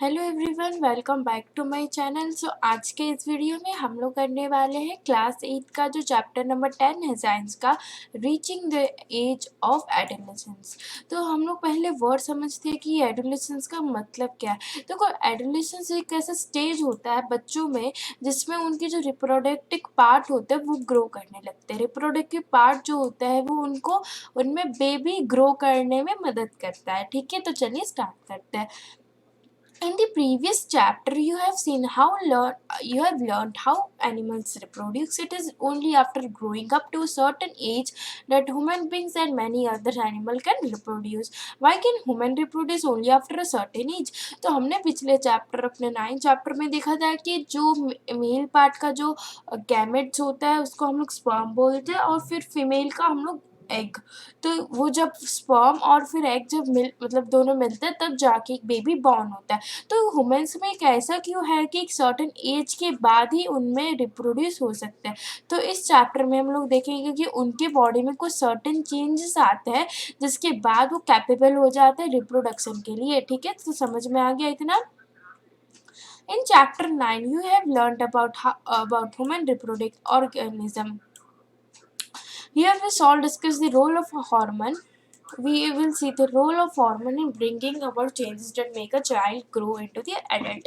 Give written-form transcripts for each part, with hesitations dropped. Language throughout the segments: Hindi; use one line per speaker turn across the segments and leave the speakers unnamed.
Hello everyone, welcome back to my channel. आज के इस वीडियो में हम लोग करने वाले हैं क्लास 8 का जो चैप्टर नंबर 10 है साइंस का, reaching the as of adolescence. तो हम लोग पहले वर्ड समझते हैं कि एडोलेसेंस का मतलब क्या है। देखो, एडोलेसेंस एक ऐसा स्टेज होता है बच्चों में जिसमें उनके जो रिप्रोडक्टिव पार्ट होते हैं वो ग्रो करने लगते हैं। रिप्रोडक्टिव पार्ट जो होता है वो उनको उनमें बेबी ग्रो करने में मदद करता है। ठीक है, तो चलिए स्टार्ट करते हैं। In the previous chapter, you have learned how animals reproduce. It is only after growing up to a certain age that human beings and many other animals can reproduce. Why can human reproduce only after a certain age? तो हमने पिछले चैप्टर अपने 9 चैप्टर में देखा था कि जो मेल पार्ट का जो गैमेट्स होता है उसको हम लोग स्पर्म बोलते हैं और फिर फीमेल का हम लोग एग। तो वो जब स्पर्म और फिर एग जब मतलब दोनों मिलते हैं तब जाके एक बेबी बॉर्न होता है। तो वुमेन्स में एक ऐसा क्यों है कि एक सर्टेन एज के बाद ही उनमें रिप्रोड्यूस हो सकते हैं। तो इस चैप्टर में हम लोग देखेंगे कि उनके बॉडी में कुछ सर्टेन चेंजेस आते हैं जिसके बाद वो कैपेबल हो जाते हैं रिप्रोडक्शन के लिए। ठीक है, तो समझ में आ गया इतना। In chapter 9, you have learned about human reproductive organism. Here we shall discuss the role of a hormone. We will see the role of hormone in bringing about changes that make a child grow into the adult.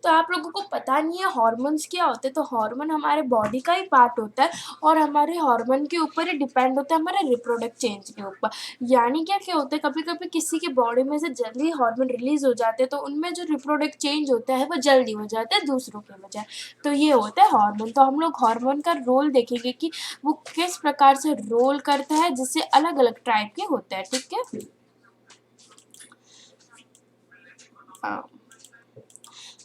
तो आप लोगों को पता नहीं है हॉर्मोन्स क्या होते हैं। तो हार्मोन हमारे बॉडी का ही पार्ट होता है और हमारे हार्मोन के ऊपर ही डिपेंड होता है हमारे रिप्रोडक्ट चेंज के ऊपर। यानी क्या क्या होता है, कभी कभी किसी के बॉडी में से जल्दी हार्मोन रिलीज हो जाते हैं तो उनमें जो रिप्रोडक्ट चेंज होता है वो जल्दी हो जाता है दूसरों के बजाय। तो ये होता है हार्मोन। तो हम लोग हार्मोन का रोल देखेंगे कि वो किस प्रकार से रोल करता है, जिससे अलग अलग टाइप के होते हैं। ठीक है,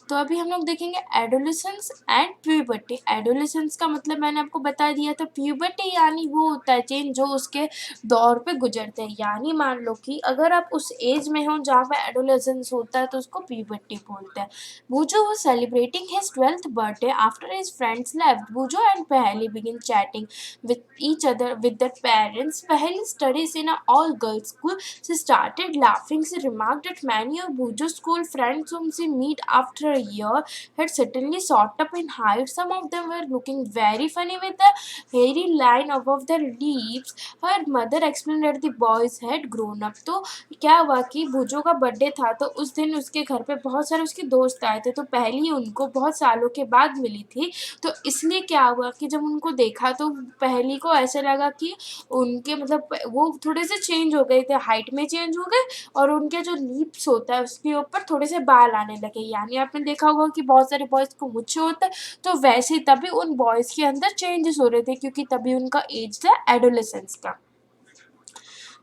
तो अभी हम लोग देखेंगे एडोलेसेंस एंड प्यूबर्टी। एडोलेसेंस का मतलब मैंने आपको बता दिया था। प्यूबर्टी यानी वो होता है चेंज जो उसके दौर पे गुजरते हैं। यानी मान लो कि अगर आप उस एज में हो जहाँ पे एडोलेसेंस होता है तो उसको प्यूबर्टी बोलते हैं। बूजो was celebrating his 12th birthday after his friends left. Bujo and Paheli began chatting with each other with their parents. Paheli studies in an all-girls school. She started laughing. She remarked that many of Bujo's school friends whom she met after a year had suddenly shot up in height. Some of them were looking very funny with a hairy line above their lips. Her mother explained that the boys had grown up. तो क्या हुआ कि भुजो का बर्थडे था तो उस दिन उसके घर पे बहुत सारे उसके दोस्त आए थे। तो पहली उनको बहुत सालों के बाद मिली थी। तो इसलिए क्या हुआ कि जब उनको देखा तो पहली को ऐसा लगा कि उनके मतलब वो थोड़े से चेंज हो गए थे, हाइट में चेंज हो गए और उनके जो लिप्स होता है उसके ऊपर थोड़े से बाल आने लगे। यानी आपने देखा होगा कि बहुत सारे बॉयज़ को मुझसे होता है। तो वैसे तभी उन बॉयज़ के अंदर चेंजेस हो रहे थे क्योंकि तभी उनका एज था एडोलेसेंस का।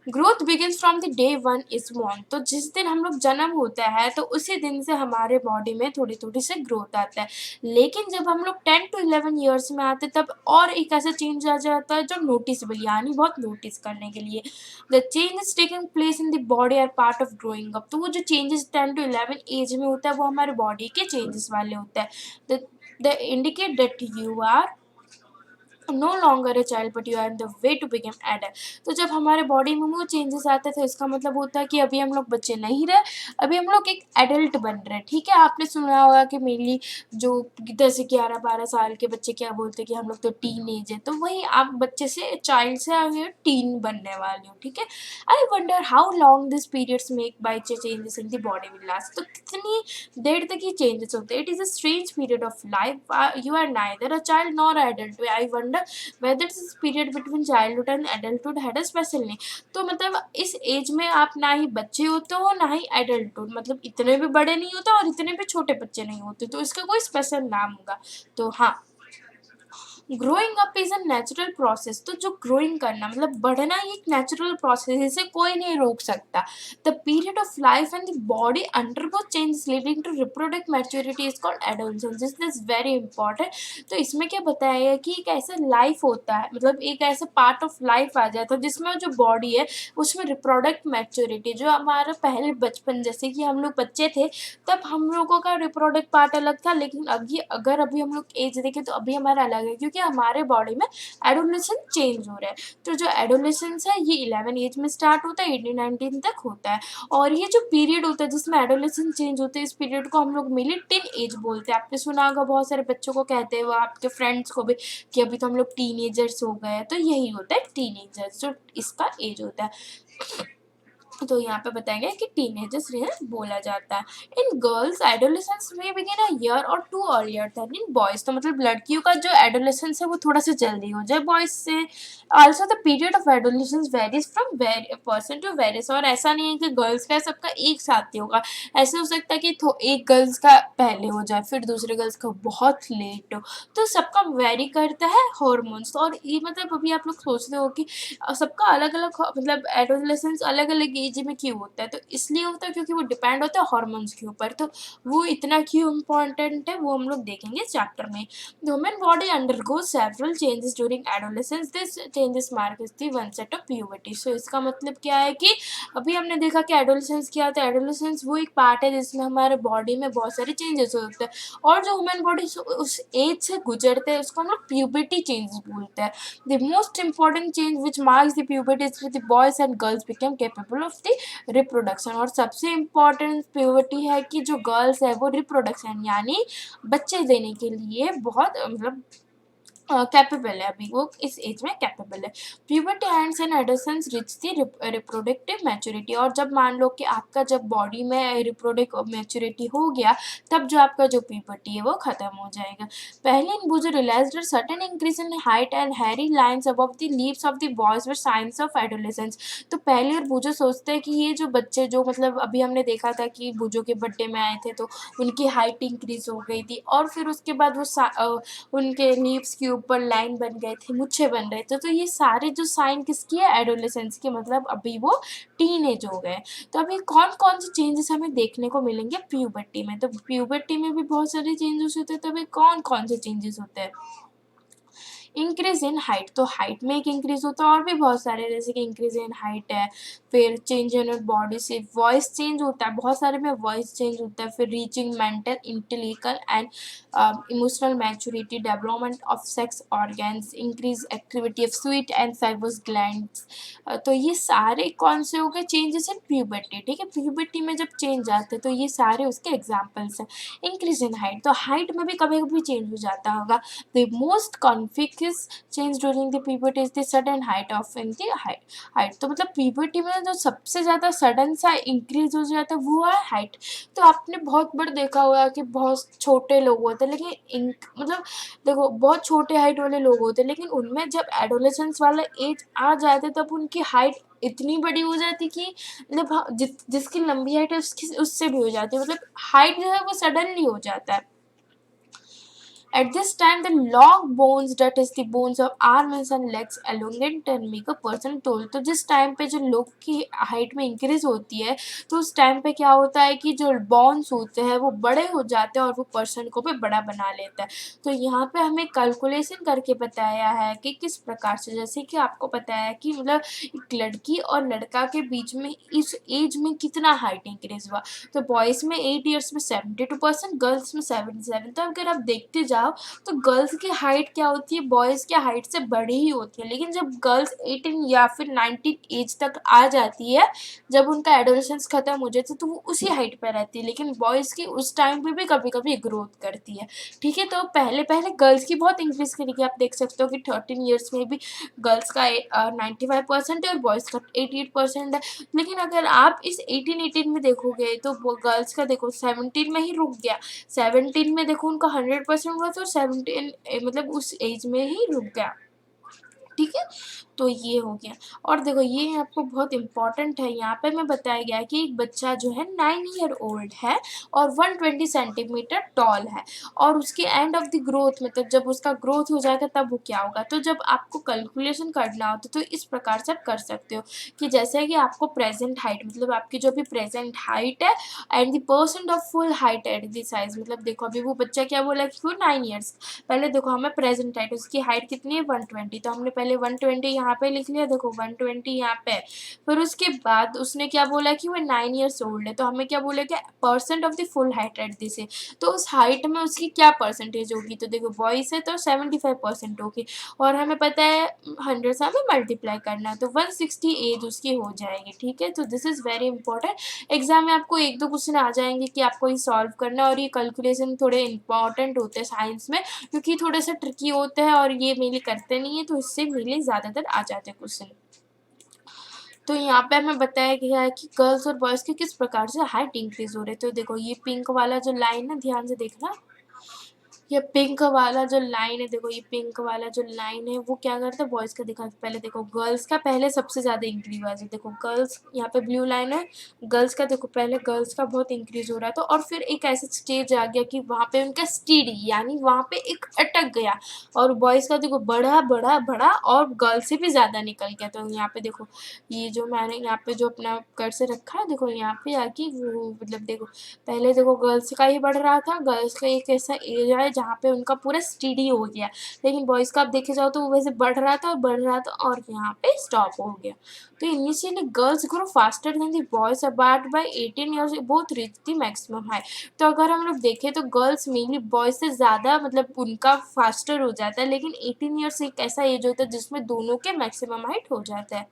Growth begins from the day one is born. तो जिस दिन हम लोग जन्म होता है तो उसी दिन से हमारे बॉडी में थोड़ी थोड़ी से ग्रोथ आता है। लेकिन जब हम लोग 10 to 11 ईयर्स में आते तब और एक ऐसा चेंज आ जाता है जो नोटिसेबल यानी बहुत नोटिस करने के लिए। The changes taking place in the body are part of growing up. तो वो जो चेंजेस 10 to 11 एज में होता है वो हमारे बॉडी के चेंजेस वाले होता है। The indicate that you are no longer a child but you are in the way to become adult. तो जब हमारे बॉडी में वो चेंजेस आते थे इसका मतलब होता है कि अभी हम लोग बच्चे नहीं रहे, अभी हम लोग एक एडल्ट बन रहे हैं। ठीक है, आपने सुना होगा कि मेनली जो 10 11 12 साल के बच्चे क्या बोलते हैं कि हम लोग तो टीन एज है। तो वही आप बच्चे से चाइल्ड से आगे टीन बनने वाले हो। ठीक है, I wonder how long this periods make by changes in the body will last. तो कितनी देर तक ये चेंजेस होते हैं। It is a strange period of life. You are neither a child nor adult. I wonder whether this period between childhood and adulthood had a special name। तो मतलब इस एज में आप ना ही बच्चे होते हो ना ही एडल्ट हो, मतलब इतने भी बड़े नहीं होते और इतने भी छोटे बच्चे नहीं होते, तो इसका कोई स्पेशल नाम होगा। तो हाँ, growing up is a natural process. तो जो ग्रोइंग करना मतलब बढ़ना ही एक नेचुरल प्रोसेस, इसे कोई नहीं रोक सकता। The period of life and the body undergo changes leading to reproductive maturity is called adolescence. This is very important. तो इसमें क्या बताया है कि एक ऐसा लाइफ होता है, मतलब एक ऐसा पार्ट ऑफ लाइफ आ जाता है जिसमें जो बॉडी है उसमें रिप्रोडक्ट मैच्योरिटी, जो हमारा पहले बचपन जैसे कि हम लोग बच्चे थे तब हम लोगों का रिप्रोडक्ट पार्ट अलग था, लेकिन अभी अगर अभी हम लोग एज देखें तो अभी हमारा अलग है क्योंकि कि हमारे बॉडी में एडोलेसेंस चेंज हो रहा है। तो जो एडोलेसेंस है ये 11 एज में स्टार्ट होता है, 18-19 तक होता है। और ये जो पीरियड होता है जिसमें एडोलेसेंस चेंज होते हैं, इस पीरियड को हम लोग मेनली टीन एज बोलते हैं। आपने सुना होगा बहुत सारे बच्चों को कहते हुए, आपके फ्रेंड्स को भी, कि अभी तो हम लोग टीनेजर्स हो गए हैं। तो यही होता है टीनेजर्स, जो इसका एज होता है। तो यहाँ पे बताएंगे कि टीनेजर्स बोला जाता है। इन गर्ल्स एडोलेसेंस में बिगिन अ ईयर और 2 अर्लियर देन इन बॉयज। तो मतलब लड़कियों का जो एडोलेसेंस है वो थोड़ा सा जल्दी हो जाए बॉयज से। Also the period of adolescence varies from person to various. और ऐसा नहीं है कि गर्ल्स का सबका एक साथ ही होगा, ऐसे हो सकता है कि एक गर्ल्स का पहले हो जाए फिर दूसरे गर्ल्स का बहुत लेट हो। तो सबका वेरी करता है हॉर्मोन्स। और ये मतलब अभी आप लोग सोचते हो कि सबका अलग अलग मतलब एडोलेसेंस अलग अलग एज में क्यों होता है, तो इसलिए होता है क्योंकि वो डिपेंड होता है हॉर्मोन्स के ऊपर। तो वो इतना क्यों इम्पॉर्टेंट है वो हम लोग देखेंगे इस चैप्टर में। The human body undergoes several changes during adolescence, this changes mark is the onset of puberty. So इसका मतलब क्या है कि अभी हमने देखा कि एडोलेसेंस क्या होता है। एडोलेसेंस वो एक पार्ट है जिसमें हमारे बॉडी में बहुत सारे चेंजेस होते हैं, और जो ह्यूमन बॉडी उस एज से गुजरते हैं उसको हम लोग प्यूबर्टी चेंजेस बोलते हैं। The most important change which marks the puberty is that the boys and girls become capable of the reproduction। और सबसे important puberty है कि जो girls है वो reproduction यानी बच्चे देने के लिए बहुत मतलब कैपेबल है, अभी वो इस एज में कैपेबल है। Puberty ends and adolescence reach the reproductive maturity. और जब मान लो कि आपका जब बॉडी में रिप्रोडक्टिव मैच्योरिटी हो गया, तब जो आपका जो प्यूबर्टी है वो खत्म हो जाएगा। पहले इन Boojho realised sudden increase in height and hairy lines above the leaves of the boys with science of adolescence. तो पहले और बूजो सोचते हैं कि ये जो बच्चे जो मतलब अभी हमने देखा था कि बूजो के बर्थडे में आए थे तो उनकी हाइट इंक्रीज हो गई थी, और फिर उसके बाद वो उनके लीव्स के ऊपर लाइन बन गए थे, मुच्छे बन रहे थे। तो ये सारे जो साइन किसकी है, एडोलेसेंस की, मतलब अभी वो टीनेज हो गए। तो अभी कौन कौन से चेंजेस हमें देखने को मिलेंगे प्यूबर्टी में। तो प्यूबर्टी में भी बहुत सारे चेंजेस होते हैं। तो अभी कौन कौन से चेंजेस होते हैं। इंक्रीज इन हाइट, तो हाइट में एक इंक्रीज होता है, और भी बहुत सारे जैसे कि इंक्रीज इन हाइट है, फिर चेंज इन बॉडी से वॉइस चेंज होता है, बहुत सारे में वॉइस चेंज होता है, फिर reaching mental intellectual and emotional maturity, development of sex organs, increase activity of sweat and sebaceous glands. तो ये सारे कौन से हो गए चेंजेस इन प्यूबर्टी। ठीक है, प्यूबर्टी में जब चेंज आते हैं तो ये सारे उसके एग्जाम्पल्स हैं। इंक्रीज इन हाइट, तो हाइट में भी कभी कभी चेंज हो जाता होगा। The most conspicuous change during the puberty is the sudden height of in the height. तो मतलब प्यूबर्टी में जो सबसे ज़्यादा सडन सा इंक्रीज हो जाता है वो है हाइट। तो आपने बहुत बार देखा होगा कि बहुत छोटे लोग होते हैं, लेकिन मतलब देखो बहुत छोटे हाइट वाले लोग होते हैं, लेकिन उनमें जब एडोलेसेंस वाला एज आ जाता है तब उनकी हाइट इतनी बड़ी हो जाती कि मतलब जिसकी लंबी हाइट है उसकी उससे भी हो जाती है, मतलब हाइट जो है वो सडनली हो जाता है। At this time, the long bones, that is the bones of arms and legs, elongate and make a person tall। तो जिस टाइम पे जो लोग की हाइट में इंक्रीज होती है तो उस टाइम पे क्या होता है कि जो बोन्स होते हैं वो बड़े हो जाते हैं और वो पर्सन को भी बड़ा बना लेता है। तो यहाँ पे हमें कैलकुलेशन करके बताया है कि किस प्रकार से, जैसे कि आपको पता है कि मतलब एक लड़की और लड़का के बीच में इस एज में कितना हाइट इंक्रीज हुआ। तो बॉयज़ में 8 ईयर्स में 72%, गर्ल्स में 77। तो अगर आप देखते जाओ तो गर्ल्स की हाइट क्या होती है, बॉयज़ की हाइट से बड़ी ही होती है। लेकिन जब गर्ल्स 18 या फिर 19 एज तक आ जाती है, जब उनका एडोलेसेंस खत्म हो जाती है, तो वो उसी हाइट पर रहती है। लेकिन बॉयज़ की उस टाइम पे भी कभी कभी ग्रोथ करती है। ठीक है, तो पहले पहले गर्ल्स की बहुत इंक्रीज करेगी। आप देख सकते हो कि 13 ईयर्स में भी गर्ल्स का 95% है और बॉयज़ का 88% है। लेकिन अगर आप इस 18 में देखोगे तो वो गर्ल्स का देखो 17 में ही रुक गया, 17 में देखो उनका 100% हुआ था और 17 मतलब उस एज में ही रुक गया। ठीक है, तो ये हो गया। और देखो ये आपको बहुत इंपॉर्टेंट है, यहाँ पे मैं बताया गया कि एक बच्चा जो है 9 ईयर ओल्ड है और 120 सेंटीमीटर टॉल है, और उसके एंड ऑफ द ग्रोथ मतलब जब उसका ग्रोथ हो जाएगा तब वो क्या होगा। तो जब आपको कैलकुलेशन करना होता है तो इस प्रकार से आप कर सकते हो कि जैसे कि आपको प्रेजेंट हाइट मतलब आपकी जो भी प्रेजेंट हाइट है and the percent of full height at the size. मतलब देखो अभी वो बच्चा क्या बोला कि वो 9 ईयर्स, पहले देखो हमें प्रेजेंट हाइट, उसकी हाइट कितनी है 120, तो हमने पहले 120 यहाँ यहाँ पे लिख लिया, देखो 120 यहाँ पे है। फिर उसके बाद उसने क्या बोला कि वो 9 ईयर्स ओल्ड है, तो हमें क्या बोला कि percent of the full height at this age, तो उस हाइट में उसकी क्या परसेंटेज होगी, तो देखो बॉयज़ है तो 75% होगी, और हमें पता है 100 से हमें मल्टीप्लाई करना है, तो 160 एज उसकी हो जाएगी, ठीक है। तो this is very important, exam में आपको 1-2 क्वेश्चन आ जाएंगे कि आपको ये सॉल्व करना है, और ये कैलकुलेशन थोड़े इंपॉर्टेंट होते हैं साइंस में, क्योंकि थोड़े से ट्रिकी होते हैं और ये मेनली करते नहीं है, तो इससे मेनली ज़्यादातर आ जाते हैं क्वेश्चन। तो यहाँ पे हमें बताया गया है कि गर्ल्स और बॉयज़ के किस प्रकार से हाइट इंक्रीज हो रहे हैं। तो देखो ये पिंक वाला जो लाइन है, ध्यान से देखना, ये पिंक वाला जो लाइन है, देखो ये पिंक वाला जो लाइन है वो क्या करता है, बॉयज़ का दिखा, पहले देखो गर्ल्स का पहले सबसे ज़्यादा इंक्रीज हुआ है, देखो गर्ल्स यहाँ पे ब्लू लाइन है, गर्ल्स का देखो पहले गर्ल्स का बहुत इंक्रीज हो रहा था, और फिर एक ऐसा स्टेज आ गया कि वहाँ पे उनका स्टीडी यानी वहाँ पे एक अटक गया, और बॉयज़ का देखो बढ़ा बढ़ा बढ़ा और गर्ल्स से भी ज़्यादा निकल गया। तो यहाँ पे देखो ये जो मैंने यहाँ पे जो अपना कर्सर रखा है, देखो यहाँ पे आके वो मतलब देखो पहले देखो गर्ल्स का ही बढ़ रहा था, गर्ल्स का एक ऐसा एरिया है जहाँ पे उनका पूरा स्टडी हो गया, लेकिन बॉयज़ का आप देखे जाओ तो वो वैसे बढ़ रहा था और बढ़ रहा था और यहाँ पे स्टॉप हो गया। तो initially girls grow faster than the boys about by 18 years both reach the maximum height. तो अगर हम लोग देखें तो गर्ल्स मेनली बॉयज़ से ज़्यादा मतलब उनका फास्टर हो जाता है, लेकिन 18 ईयर्स एक ऐसा एज होता है जिसमें दोनों के मैक्सिमम हाइट हो जाता है।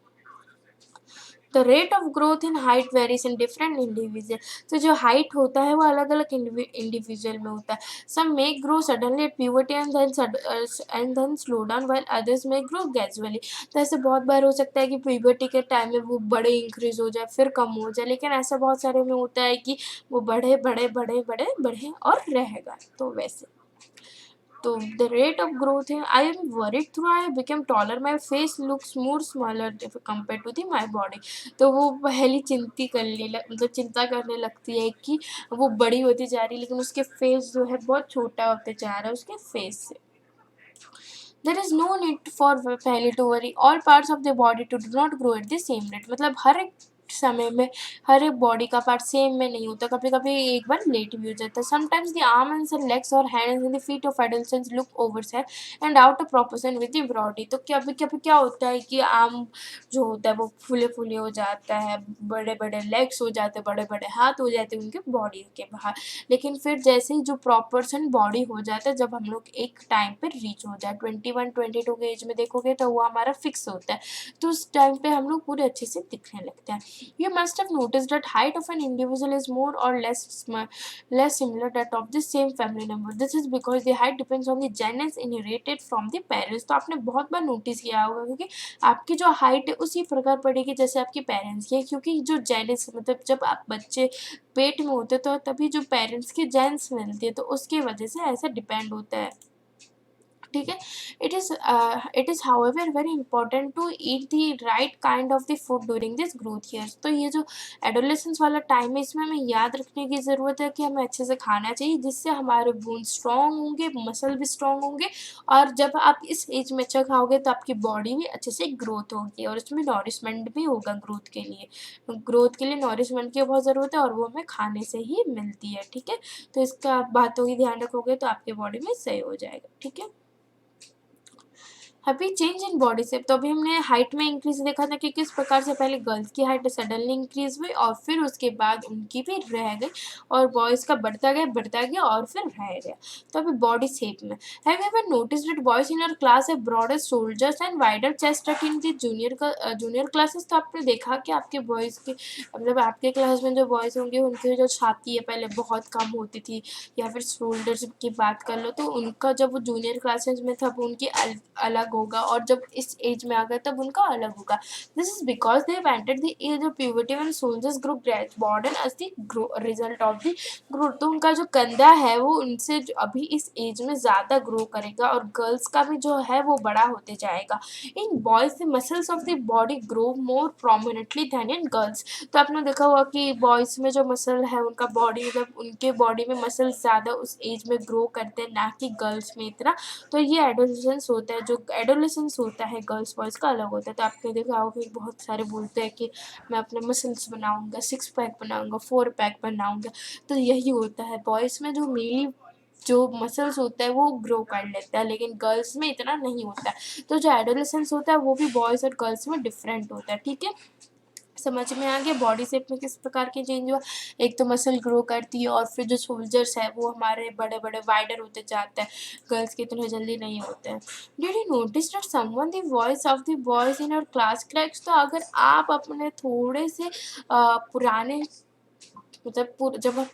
The rate of growth in height varies in different individual. तो जो हाइट होता है वो अलग अलग इंडिविजुअल में होता है। Some may grow suddenly at puberty and then slow down while others may grow gradually. तो ऐसे बहुत बार हो सकता है कि प्यूबर्टी के टाइम में वो बड़े इंक्रीज हो जाए फिर कम हो जाए, लेकिन ऐसा बहुत सारे में होता है कि वो बढ़े बढ़े बढ़े बढ़े बढ़े और रहेगा। तो वैसे तो the rate of growth है, I am worried through I became taller, my face looks more smaller compared to the my body। तो वो पहली मतलब चिंता करने लगती है कि वो बड़ी होती जा रही है, लेकिन उसके फेस जो है बहुत छोटा होते जा रहा है उसके फेस से। There is no need for पहले to worry, all parts of the body to do not grow at the same rate। मतलब हर एक समय में हर एक बॉडी का पार्ट सेम में नहीं होता, कभी कभी एक बार लेट भी हो जाता है। Sometimes the arms and legs और hands and the feet of adults look oversize and out of proportion with the body. तो कभी कभी क्या होता है कि आर्म जो होता है वो फूले फूले हो जाता है, बड़े बड़े लेग्स हो जाते हैं, बड़े बड़े हाथ हो जाते हैं उनके बॉडी के बाहर, लेकिन फिर जैसे ही जो प्रॉपर्शन बॉडी हो जाता है, जब हम लोग एक टाइम पे रीच हो जाए 21-22 के एज में देखोगे तो वो हमारा फिक्स होता है, तो उस टाइम पे हम लोग पूरे अच्छे से दिखने लगते हैं। You must have noticed that height of an individual is more or less similar that of the same family member. This is because the height depends on the genes inherited from the parents। तो आपने बहुत बार नोटिस किया होगा क्योंकि आपकी जो हाइट है उसी प्रकार पड़ेगी जैसे आपके पेरेंट्स की है, क्योंकि जो जेनेस मतलब जब आप बच्चे पेट में होते तो तभी जो पेरेंट्स के जेन्स मिलती है, तो उसकी वजह से ऐसा डिपेंड होता है, ठीक है। It is however very important to eat the right kind of the food during this growth years. तो ये जो एडोलेसेंस वाला टाइम है इसमें हमें याद रखने की ज़रूरत है कि हमें अच्छे से खाना चाहिए जिससे हमारे बोन स्ट्रॉन्ग होंगे, मसल भी स्ट्रॉन्ग होंगे, और जब आप इस एज में अच्छा खाओगे तो आपकी बॉडी भी अच्छे से ग्रोथ होगी और उसमें नॉरिशमेंट भी होगा। ग्रोथ के लिए नॉरिशमेंट की बहुत ज़रूरत है और वो हमें खाने से ही मिलती है, ठीक है। तो इसका बातों की ध्यान रखोगे तो आपके बॉडी में सही हो जाएगा, ठीक है। अभी चेंज इन बॉडी शेप, तो अभी हमने हाइट में इंक्रीज देखा था कि किस प्रकार से पहले गर्ल्स की हाइट सडनली इंक्रीज हुई और फिर उसके बाद उनकी भी रह गई, और बॉयज़ का बढ़ता गया और फिर रह गया। तो अभी बॉडी शेप में, have you ever noticed that boys in your class have broader shoulders and wider chest in the junior classes. तो आपने देखा कि आपके बॉयज़ के मतलब आपके क्लास में जो बॉयज़ होंगे उनकी जो छाती है पहले बहुत कम होती थी, या फिर शोल्डर्स की बात कर लो तो उनका जब वो जूनियर क्लासेस में था उनकी अलग होगा, और जब इस एज में आ गए तब उनका अलग होगा। This is because they have entered the as of puberty when shoulders grow broader as the result of the growth. तो उनका जो कंधा है वो उनसे अभी इस एज में ज़्यादा ग्रो करेगा, और गर्ल्स का भी जो है वो बड़ा होते जाएगा। In boys the muscles of the body grow more prominently than in girls. तो आपने देखा होगा कि बॉयज़ में जो मसल है उनका बॉडी मतलब उनके बॉडी में मसल ज़्यादा उस एज में ग्रो करते हैं, ना कि गर्ल्स में इतना। तो ये एडोलेसेंस होता है, जो एडोलेसेंस होता है गर्ल्स बॉयज़ का अलग होता है। तो आपने देखा होगा कि बहुत सारे बोलते हैं कि मैं अपने मसल्स बनाऊंगा, 6 पैक बनाऊंगा, 4 पैक बनाऊंगा। तो यही होता है बॉयज़ में जो मेनली जो मसल्स होता है वो ग्रो कर लेता है, लेकिन गर्ल्स में इतना नहीं होता है। तो जो एडोलेसेंस होता है वो भी बॉयज़ और गर्ल्स में डिफरेंट होता है, ठीक है। समझ में आ गया बॉडी शेप में किस प्रकार के चेंज हुआ। एक तो मसल ग्रो करती है, और फिर जो शोल्जर्स है वो हमारे बड़े बड़े वाइडर होते जाते हैं, गर्ल्स के इतने जल्दी नहीं होते हैं। Did you notice that someone the voice of the boys in our class cracks? तो अगर आप अपने थोड़े से पुराने मतलब जब आप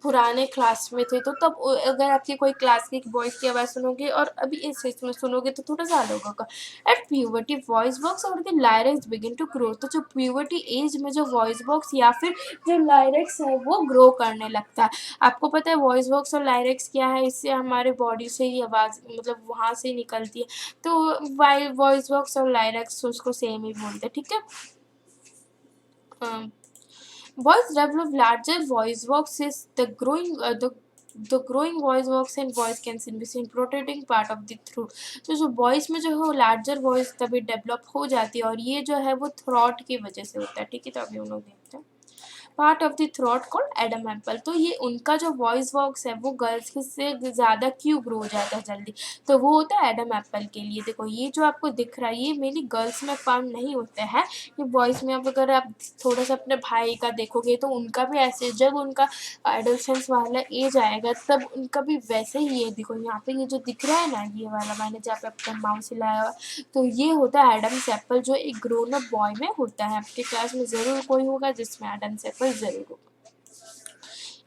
पुराने क्लास में थे तो तब अगर आपकी कोई क्लास की वॉइस की आवाज़ सुनोगे और अभी इस एज में सुनोगे तो थोड़ा सा अलग होगा। एट प्यूबर्टी वॉइस बॉक्स और द लायरेक्स बिगिन टू ग्रो। तो जो प्यूबर्टी एज में जो वॉइस बॉक्स या फिर जो लायरेक्स है वो ग्रो करने लगता है। आपको पता है वॉइस बॉक्स और लायरेक्स क्या है? इससे हमारे बॉडी से ही आवाज़ मतलब वहाँ से निकलती है। तो वॉइस बॉक्स और लायरेक्स उसको सेम ही बोलते हैं, ठीक है। Boys develop larger voice boxes. The growing voice box and voice can be seen protecting part of the throat. तो जो वॉइस में जो है लार्जर वॉइस तभी डेवलप हो जाती है, और ये जो है वो थ्रॉट की वजह से होता है, ठीक है। तो अभी हम लोग देखते हैं part of the throat called Adam Apple. तो ये उनका जो वॉइस बॉक्स है वो गर्ल्स के से ज़्यादा क्यों ग्रो हो जाता है जल्दी, तो वो होता है एडम एप्पल के लिए। देखो ये जो आपको दिख रहा है ये मेरी गर्ल्स में फाउंड नहीं होते हैं, ये बॉयज़ में। अब अगर आप थोड़ा सा अपने भाई का देखोगे तो उनका भी ऐसे जब उनका एडोलेसेंस वाला एज आएगा तब उनका भी वैसे ही है। देखो यहाँ पे ये जो दिख रहा है ना, ये वाला मैंने जहाँ पे अपना माउस हिलाया हुआ, तो ये होता है एडम्स एप्पल जो एक ग्रोन अप बॉय में होता है। आपके क्लास में ज़रूर कोई होगा जिसमें एडम्स एप्पल ज़रूर होगा।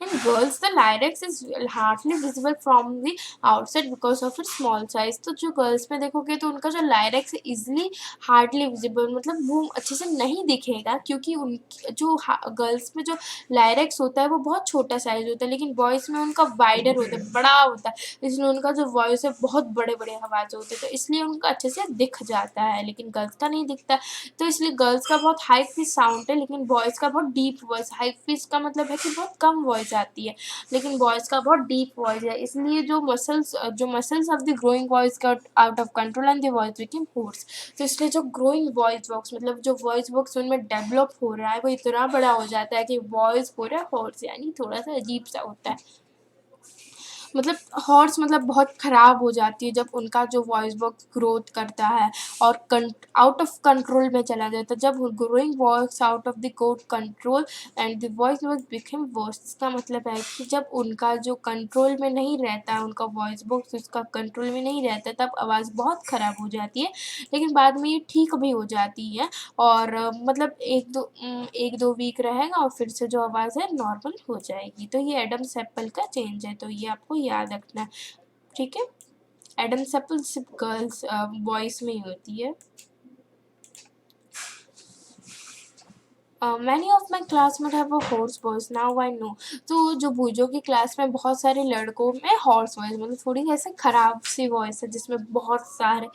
In girls, the lyrex is hardly visible from the outside because of its small size. तो जो गर्ल्स में देखोगे तो उनका जो लायरेक्स है इजली हार्डली विजिबल, मतलब वो अच्छे से नहीं दिखेगा, क्योंकि उन जो गर्ल्स में जो लायरेक्स होता है वो बहुत छोटा साइज होता है, लेकिन बॉयज़ में उनका वाइडर होता है, बड़ा होता है, इसलिए उनका जो वॉइस है बहुत बड़े बड़े आवाज़ होते हैं, तो इसलिए उनका अच्छे से दिख जाता है, लेकिन गर्ल्स का नहीं दिखता। तो इसलिए गर्ल्स का बहुत हाई पिच साउंड है, लेकिन बॉयज़ का बहुत डीप वॉइस। हाई पिच का मतलब है कि बहुत कम वॉइस आती है, लेकिन बॉयज़ का बहुत डीप वॉइस है, इसलिए जो muscles of the growing voice got out of control and the voice became hoarse. तो इसलिए जो ग्रोइंग वॉइस बॉक्स मतलब जो वॉइस बॉक्स उनमें डेवलप हो रहा है वो इतना बड़ा हो जाता है कि वॉइस पूरा होर्स यानी थोड़ा सा अजीब सा होता है। मतलब हॉर्स मतलब बहुत ख़राब हो जाती है जब उनका जो वॉइस बॉक्स ग्रोथ करता है और आउट ऑफ कंट्रोल में चला जाता है। जब growing voice out of the control and the voice box become verse. इसका मतलब है कि जब उनका जो कंट्रोल में नहीं रहता है, उनका वॉइस बॉक्स उसका कंट्रोल में नहीं रहता, तब आवाज़ बहुत ख़राब हो जाती है, लेकिन बाद में ये ठीक भी हो जाती है। और मतलब 1-2 वीक रहेगा और फिर से जो आवाज़ है नॉर्मल हो जाएगी। तो ये एडम्स एप्पल का चेंज है, तो ये आपको याद रखना है, ठीक है। एडम्स एप्पल सिर्फ गर्ल्स बॉयज़ में ही होती है। Many of my classmate have a horse voice now I know. तो जो भूजो की क्लास में बहुत सारे लड़कों में हॉर्स वॉइस मतलब थोड़ी ऐसे ख़राब सी वॉइस है जिसमें बहुत सारे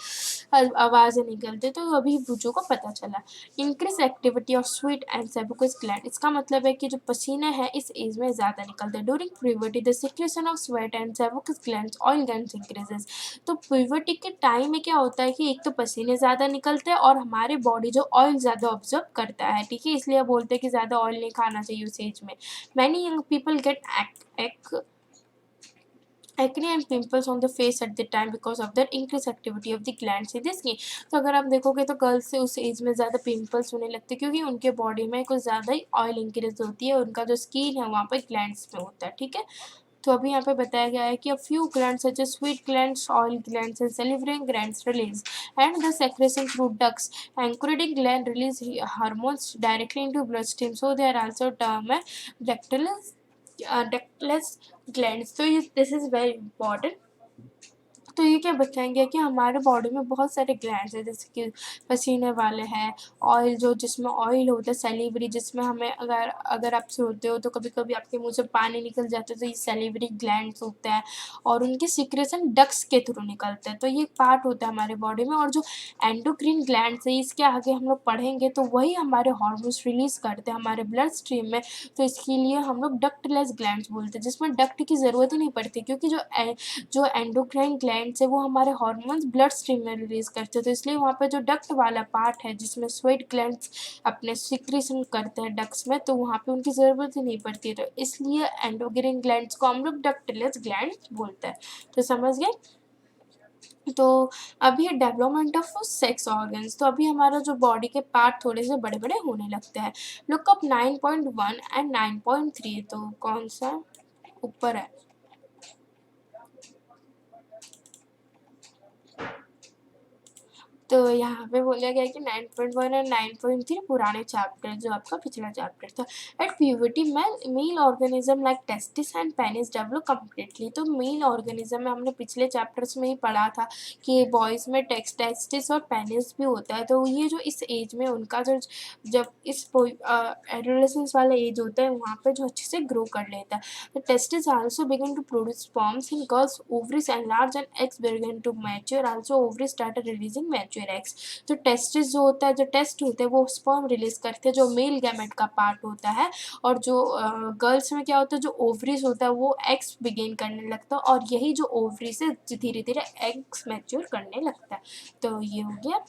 आवाज़ें निकलते, तो अभी भूजो को पता चला। Increase activity of sweat and sebaceous gland. इसका मतलब है कि जो पसीने हैं इस एज में ज़्यादा निकलते हैं। During puberty the secretion of sweat and sebaceous glands oil glands increases. तो प्यूबर्टी के टाइम में क्या होता है कि एक तो पसीने ज़्यादा निकलते हैं और हमारी बॉडी जो ऑयल ज़्यादा ऑब्जर्व करता है, ठीक है, इसलिए बोलते हैं कि ज़्यादा ऑयल नहीं खाना चाहिए उस एज में। Many young people get acne and pimples on the face at the time because of their increased activity of the glands in the skin। तो अगर आप देखोगे तो गर्ल्स से उस एज में ज़्यादा पिंपल्स होने लगते हैं क्योंकि उनके बॉडी में कुछ ज़्यादा ही ऑयल इंक्रीज होती है, उनका जो स्किन है वहाँ पर ग्लैंड्स में होता है, ठीक है। तो अभी यहाँ पे बताया गया है कि a few glands such as sweat glands, oil glands and salivary glands release and the secretion through ducts. Pancreatic gland release hormones directly into bloodstream, so they are also termed ductless glands। तो this is very important। तो ये क्या बताएंगे कि हमारे बॉडी में बहुत सारे ग्लैंड्स हैं, जैसे कि पसीने वाले हैं, ऑयल जो जिसमें ऑयल होता है, सैलिवरी जिसमें हमें अगर आप सोते हो तो कभी कभी आपके मुंह से पानी निकल जाता है, तो ये सैलिवरी ग्लैंड्स होते हैं और उनके सिक्रेशन डक्स के थ्रू निकलते हैं। तो ये पार्ट होता है हमारे बॉडी में। और जो एंडोक्रीन ग्लैंड्स है इसके आगे हम लोग पढ़ेंगे तो वही हमारे हार्मोन्स रिलीज करते हैं हमारे ब्लड स्ट्रीम में, तो इसके लिए हम लोग डक्टलेस ग्लैंड्स बोलते हैं, जिसमें डक्ट की ज़रूरत ही नहीं पड़ती, क्योंकि जो एंडोक्राइन ग्लैंड ग्लैंड्स है वो हमारे हार्मोन्स ब्लड स्ट्रीम में रिलीज करते हैं, तो इसलिए वहाँ पे जो डक्ट वाला पार्ट है जिसमें स्वेट ग्लैंड्स अपने सिक्रीशन करते हैं डक्ट्स में, तो वहाँ पे उनकी ज़रूरत ही नहीं पड़ती है, तो इसलिए एंडोक्राइन ग्लैंड्स को हम लोग डक्टलेस ग्लैंड्स बोलते हैं। तो समझ गए। तो अभी है डेवलपमेंट ऑफ सेक्स ऑर्गन्स। तो अभी हमारा जो बॉडी के पार्ट थोड़े से बड़े बड़े होने लगते हैं। लुक अप 9.1 एंड 9.3, तो कौन सा ऊपर है? तो यहाँ पे बोला गया कि 9.1 और 9.3 पुराने चैप्टर, जो आपका पिछला चैप्टर था। At puberty male organism like testis and penis develop completely. तो मेल ऑर्गेनिज्म में हमने पिछले चैप्टर्स में ही पढ़ा था कि बॉयज़ में टेस्टिस और पेनिस भी होता है। तो ये जो इस एज में उनका जो जब इस एडोलेसेंस वाला एज होता है वहाँ पे जो अच्छे से ग्रो कर लेता है। The testis also begin to produce sperms in girls, ovaries enlarge and eggs begin to mature, also ovaries started releasing mature eggs. तो टेस्टिस जो होता है, जो टेस्ट होते हैं वो स्पर्म रिलीज करते हैं जो मेल गैमेट का पार्ट होता है, और जो गर्ल्स में क्या होता है, जो ओवरीज होता है वो एग्स बिगिन करने लगता है, और यही जो ओवरी से धीरे धीरे एग्स मैच्योर करने लगता है। तो ये हो गया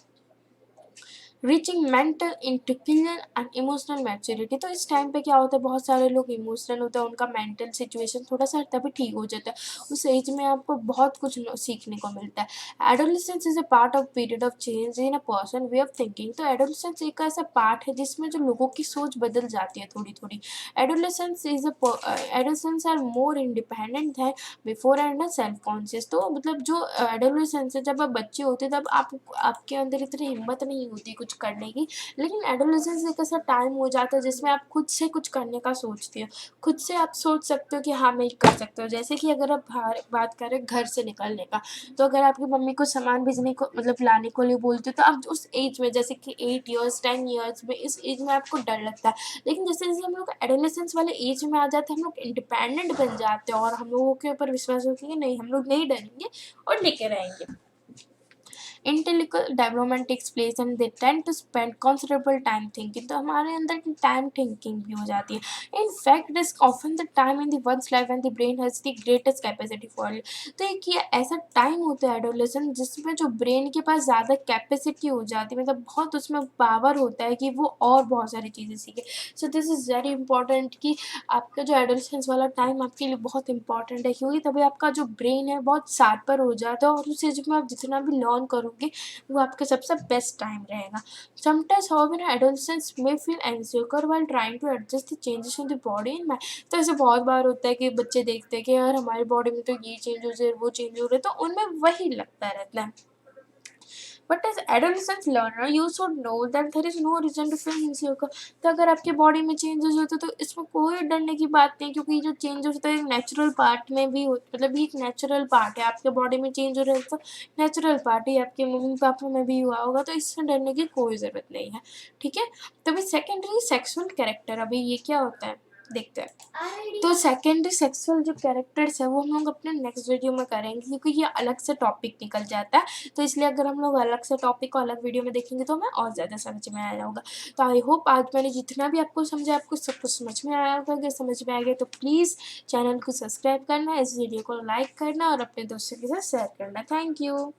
reaching mental intellectual and emotional maturity. तो इस टाइम पे क्या होता है, बहुत सारे लोग इमोशनल होते हैं, उनका मेंटल सिचुएशन थोड़ा सा तभी ठीक हो जाता है। उस एज में आपको बहुत कुछ सीखने को मिलता है। Adolescence is a part of period of change in a person way of thinking. तो एडोलेसेंस एक ऐसा पार्ट है जिसमें जो लोगों की सोच बदल जाती है थोड़ी थोड़ी। Adolescence are more independent than before and self conscious. तो मतलब जो एडोलेसेंस है, जब आप बच्चे होते हैं तब आपके अंदर इतनी हिम्मत नहीं होती कुछ करने की, लेकिन एडोलेसेंस एक ऐसा टाइम हो जाता है जिसमें आप खुद से कुछ करने का सोचते हो, खुद से आप सोच सकते हो कि हाँ मैं कर सकता हूँ। जैसे कि अगर आप बात करें घर से निकलने का, तो अगर आपकी मम्मी को सामान भेजने को मतलब लाने को लिए बोलते हो, तो आप उस एज में जैसे कि 8 ईयर्स 10 ईयर्स में, इस एज में आपको डर लगता है, लेकिन जैसे जैसे हम लोग एडोलेसेंस वाले एज में आ जाते हैं, हम लोग इंडिपेंडेंट बन जाते हैं और हम लोगों के ऊपर विश्वास होता है कि नहीं, हम लोग नहीं डरेंगे और लेके रहेंगे। Intellectual development takes place and they tend to spend considerable time thinking. तो हमारे अंदर टाइम थिंकिंग भी हो जाती है। In fact it is often the time in the one's life and the brain has the greatest capacity for it. तो एक ये ऐसा टाइम होता है एडोलेसेंस जिसमें जो ब्रेन के पास ज़्यादा कैपेसिटी हो जाती है, मतलब बहुत उसमें पावर होता है कि वो और बहुत सारी चीज़ें सीखे। So this is very important कि आपका जो एडोलेसेंस वाला टाइम आपके लिए बहुत इंपॉर्टेंट है, क्योंकि तभी आपका जो ब्रेन है बहुत शार्पर हो जाता है, और उस एज में आप जितना भी लर्न करोगे वो आपका सबसे बेस्ट टाइम रहेगा। Sometimes however adolescence may feel insecure while trying to adjust the changes in the body and mind. तो ऐसे बहुत बार होता है कि बच्चे देखते हैं कि यार हमारी बॉडी में तो ये चेंज हो रहा है, वो चेंज हो रहा है, तो उनमें वही लगता रहता है। But as adolescence learner you should know that there is no reason to feel insecure. तो अगर आपके बॉडी में चेंजेस होते तो इसमें कोई डरने की बात नहीं, क्योंकि ये जो चेंज होता है एक नेचुरल पार्ट में भी मतलब ये एक नेचुरल पार्ट है, आपके बॉडी में चेंज हो रहा है तो नेचुरल पार्ट ही आपके मम्मी पापा में भी हुआ होगा, तो इससे डरने की कोई ज़रूरत नहीं है। ठीक है। तो अभी सेकेंडरी सेक्सुअल कैरेक्टर, अभी ये क्या होता है देखते हैं। तो सेकेंडरी सेक्सुअल जो कैरेक्टर्स है वो हम लोग अपने नेक्स्ट वीडियो में करेंगे, क्योंकि ये अलग से टॉपिक निकल जाता है, तो इसलिए अगर हम लोग अलग से टॉपिक को अलग वीडियो में देखेंगे तो हमें और ज़्यादा समझ में आया होगा। तो आई होप आज मैंने जितना भी आपको समझा आपको सब कुछ समझ में आया होगा। अगर समझ में आ गया तो प्लीज़ चैनल को सब्सक्राइब करना, इस वीडियो को लाइक करना और अपने दोस्तों के साथ शेयर करना। Thank you.